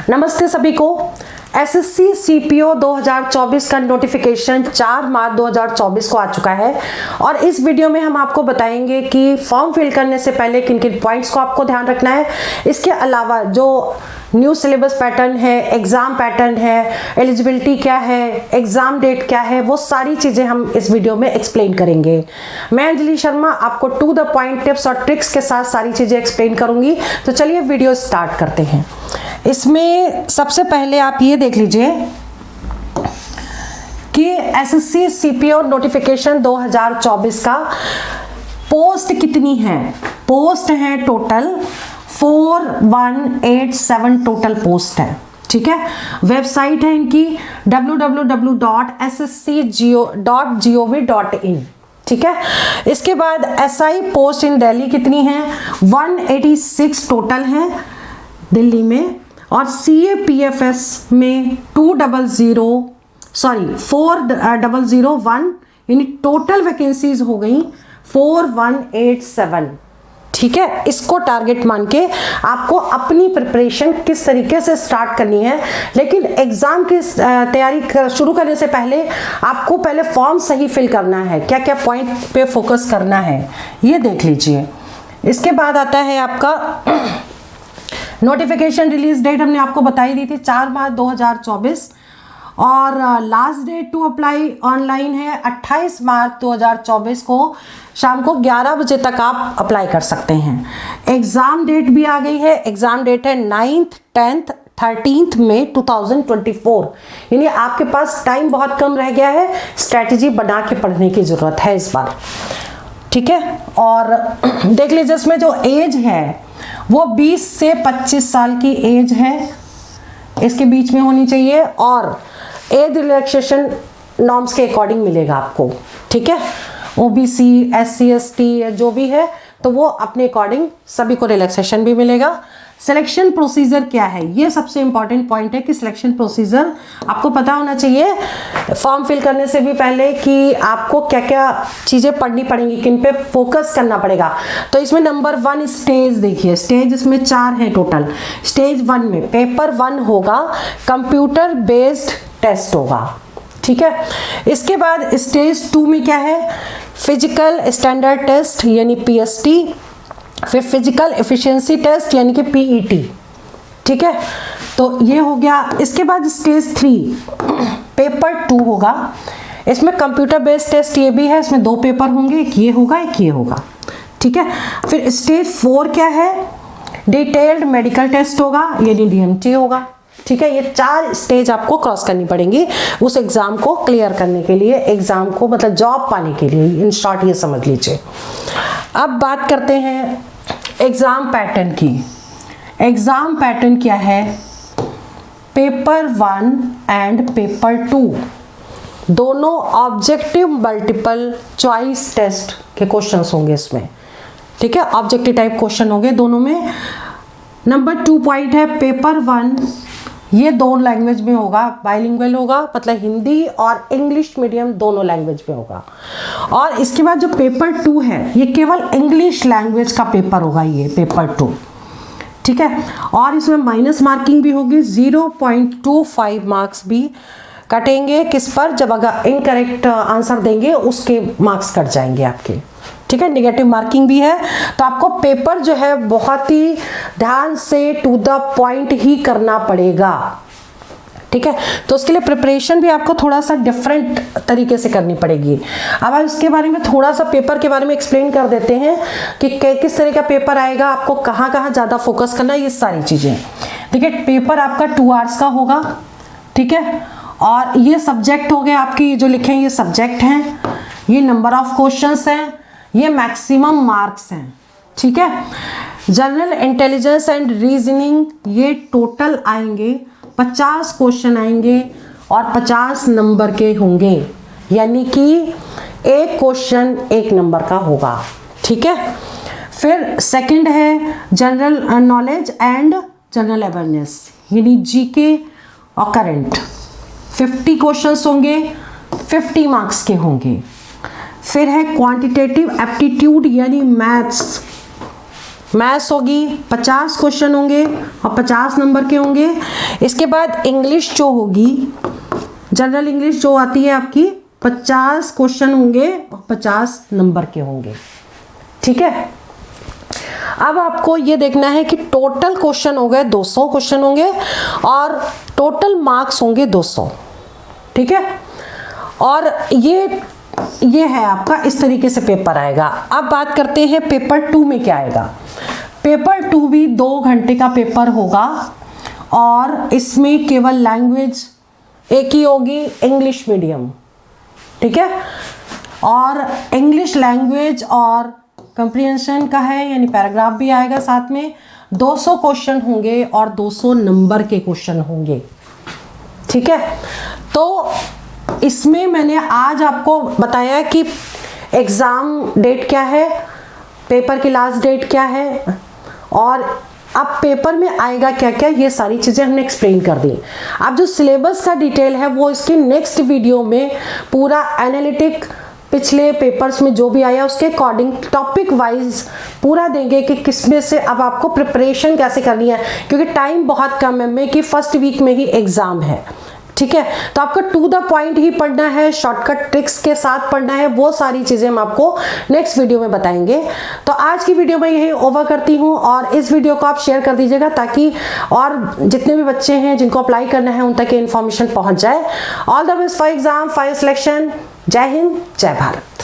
नमस्ते सभी को। एसएससी सीपीओ 2024 का नोटिफिकेशन 4 मार्च 2024 को आ चुका है और इस वीडियो में हम आपको बताएंगे कि फॉर्म फिल करने से पहले किन किन पॉइंट्स को आपको ध्यान रखना है। इसके अलावा जो न्यू सिलेबस पैटर्न है, एग्जाम पैटर्न है, एलिजिबिलिटी क्या है, एग्जाम डेट क्या है, वो सारी चीजें हम इस वीडियो में एक्सप्लेन करेंगे। मैं अंजलि शर्मा आपको टू द पॉइंट टिप्स और ट्रिक्स के साथ सारी चीजें एक्सप्लेन करूंगी। तो चलिए वीडियो स्टार्ट करते हैं। इसमें सबसे पहले आप ये देख लीजिए कि एसएससी सीपीओ नोटिफिकेशन 2024 का पोस्ट कितनी है। पोस्ट है टोटल 4187 टोटल पोस्ट है। ठीक है, वेबसाइट है इनकी www.ssc.gov.in। ठीक है, इसके बाद एसआई पोस्ट इन दिल्ली कितनी है, 186 टोटल है दिल्ली में, और CAPFS में 4001 यानी टोटल वैकेंसीज हो गई 4187। ठीक है, इसको टारगेट मान के आपको अपनी प्रिपरेशन किस तरीके से स्टार्ट करनी है। लेकिन एग्जाम की तैयारी शुरू करने से पहले आपको पहले फॉर्म सही फिल करना है, क्या क्या पॉइंट पे फोकस करना है ये देख लीजिए। इसके बाद आता है आपका नोटिफिकेशन रिलीज डेट, हमने आपको बताई दी थी 4 मार्च 2024 और last date to apply online है 28 मार्च 2024 को शाम को 11 बजे तक आप अप्लाई कर सकते हैं। एग्जाम डेट भी आ गई है, एग्जाम डेट है 9th 10th 13th मई 2024, यानी आपके पास टाइम बहुत कम रह गया है, स्ट्रैटेजी बना के पढ़ने की जरूरत है इस बार। ठीक है, और देख लीजिए इसमें जो एज है वो 20 से 25 साल की एज है, इसके बीच में होनी चाहिए, और एज रिलैक्सेशन नॉर्म्स के अकॉर्डिंग मिलेगा आपको। ठीक है, OBC SC ST जो भी है तो वो अपने अकॉर्डिंग सभी को रिलैक्सेशन भी मिलेगा। सिलेक्शन प्रोसीजर क्या है, ये सबसे इंपॉर्टेंट पॉइंट है कि सिलेक्शन प्रोसीजर आपको पता होना चाहिए फॉर्म फिल करने से भी पहले कि आपको क्या क्या चीजें पढ़नी पड़ेंगी, किन पे फोकस करना पड़ेगा। तो इसमें नंबर 1 स्टेज देखिए, स्टेज इसमें 4 है टोटल। स्टेज 1 में पेपर 1 होगा, कंप्यूटर बेस्ड टेस्ट होगा। ठीक है, इसके बाद स्टेज 2 में क्या है, फिजिकल स्टैंडर्ड टेस्ट यानी PST, फिर फिजिकल एफिशिएंसी टेस्ट यानी कि PET। ठीक है, तो ये हो गया। इसके बाद स्टेज 3 पेपर 2 होगा, इसमें कंप्यूटर बेस्ड टेस्ट ये भी है, इसमें 2 पेपर होंगे, एक ये होगा एक ये होगा। ठीक है, फिर स्टेज 4 क्या है, डिटेल्ड मेडिकल टेस्ट होगा यानी DMT होगा। ठीक है, ये 4 स्टेज आपको क्रॉस करनी पड़ेंगी उस एग्जाम को क्लियर करने के लिए, एग्जाम को मतलब जॉब पाने के लिए, इन शॉर्ट ये समझ लीजिए। अब बात करते हैं एग्जाम पैटर्न की। एग्जाम पैटर्न क्या है, पेपर 1 एंड पेपर 2 दोनों ऑब्जेक्टिव मल्टीपल चॉइस टेस्ट के क्वेश्चंस होंगे इसमें। ठीक है, ऑब्जेक्टिव टाइप क्वेश्चन होंगे दोनों में। नंबर 2 पॉइंट है पेपर 1, ये 2 लैंग्वेज में होगा, बाइलिंगुअल होगा, मतलब हिंदी और इंग्लिश मीडियम दोनों लैंग्वेज में होगा। और इसके बाद जो पेपर 2 है ये केवल इंग्लिश लैंग्वेज का पेपर होगा, ये पेपर 2। ठीक है, और इसमें माइनस मार्किंग भी होगी, 0.25 मार्क्स भी कटेंगे किस पर, जब अगर इनकरेक्ट आंसर देंगे उसके मार्क्स कट जाएंगे आपके। ठीक है, नेगेटिव मार्किंग भी है। तो आपको पेपर जो है बहुत ही ध्यान से टू द पॉइंट ही करना पड़ेगा। ठीक है, तो उसके लिए प्रिपरेशन भी आपको थोड़ा सा डिफरेंट तरीके से करनी पड़ेगी। अब आप इसके बारे में थोड़ा सा पेपर के बारे में एक्सप्लेन कर देते हैं कि किस तरह का पेपर आएगा, आपको कहाँ कहाँ ज़्यादा फोकस करना है, ये सारी चीज़ें। देखिए, पेपर आपका 2 आवर्स का होगा। ठीक है, और ये सब्जेक्ट हो गए आपकी जो लिखे हैं, ये सब्जेक्ट हैं, ये नंबर ऑफ क्वेश्चंस हैं, ये मैक्सिमम मार्क्स हैं। ठीक है, जनरल इंटेलिजेंस एंड रीजनिंग ये टोटल आएंगे 50 क्वेश्चन आएंगे और 50 नंबर के होंगे, यानी कि एक क्वेश्चन 1 नंबर का होगा। ठीक है, फिर सेकंड है general knowledge and general awareness यानी GK और करंट, 50 क्वेश्चंस होंगे, 50 मार्क्स के होंगे। फिर है क्वांटिटेटिव एप्टीट्यूड यानी मैथ्स, मैथ्स होगी 50 क्वेश्चन होंगे और 50 नंबर के होंगे। इसके बाद इंग्लिश जो होगी, जनरल इंग्लिश जो आती है आपकी, 50 क्वेश्चन होंगे और 50 नंबर के होंगे। ठीक है, अब आपको ये देखना है कि टोटल क्वेश्चन हो गए 200 क्वेश्चन होंगे और टोटल मार्क्स होंगे 200। ठीक है, और ये है आपका, इस तरीके से पेपर आएगा। अब बात करते हैं पेपर 2 में क्या आएगा। पेपर 2 भी 2 घंटे का पेपर होगा और इसमें केवल लैंग्वेज एक ही होगी, इंग्लिश मीडियम। ठीक है, और इंग्लिश लैंग्वेज और कंप्रीहेंशन का है, यानी पैराग्राफ भी आएगा साथ में। 200 क्वेश्चन होंगे और 200 नंबर के क्वेश्चन होंगे। ठीक है, तो इसमें मैंने आज आपको बताया कि एग्ज़ाम डेट क्या है, पेपर की लास्ट डेट क्या है और अब पेपर में आएगा क्या क्या, ये सारी चीज़ें हमने एक्सप्लेन कर दी। अब जो सिलेबस का डिटेल है वो इसकी नेक्स्ट वीडियो में पूरा एनालिटिक पिछले पेपर्स में जो भी आया उसके अकॉर्डिंग टॉपिक वाइज पूरा देंगे कि किसमें से अब आपको प्रिपरेशन कैसे करनी है, क्योंकि टाइम बहुत कम है में कि फर्स्ट वीक में ही एग्ज़ाम है। ठीक है, तो आपको टू द पॉइंट ही पढ़ना है, शॉर्टकट ट्रिक्स के साथ पढ़ना है, वो सारी चीज़ें हम आपको नेक्स्ट वीडियो में बताएंगे। तो आज की वीडियो में यही ओवर करती हूँ और इस वीडियो को आप शेयर कर दीजिएगा ताकि और जितने भी बच्चे हैं जिनको अप्लाई करना है उन तक ये इन्फॉर्मेशन पहुँच जाए। All the best for exam, for selection. जय हिंद, जय भारत।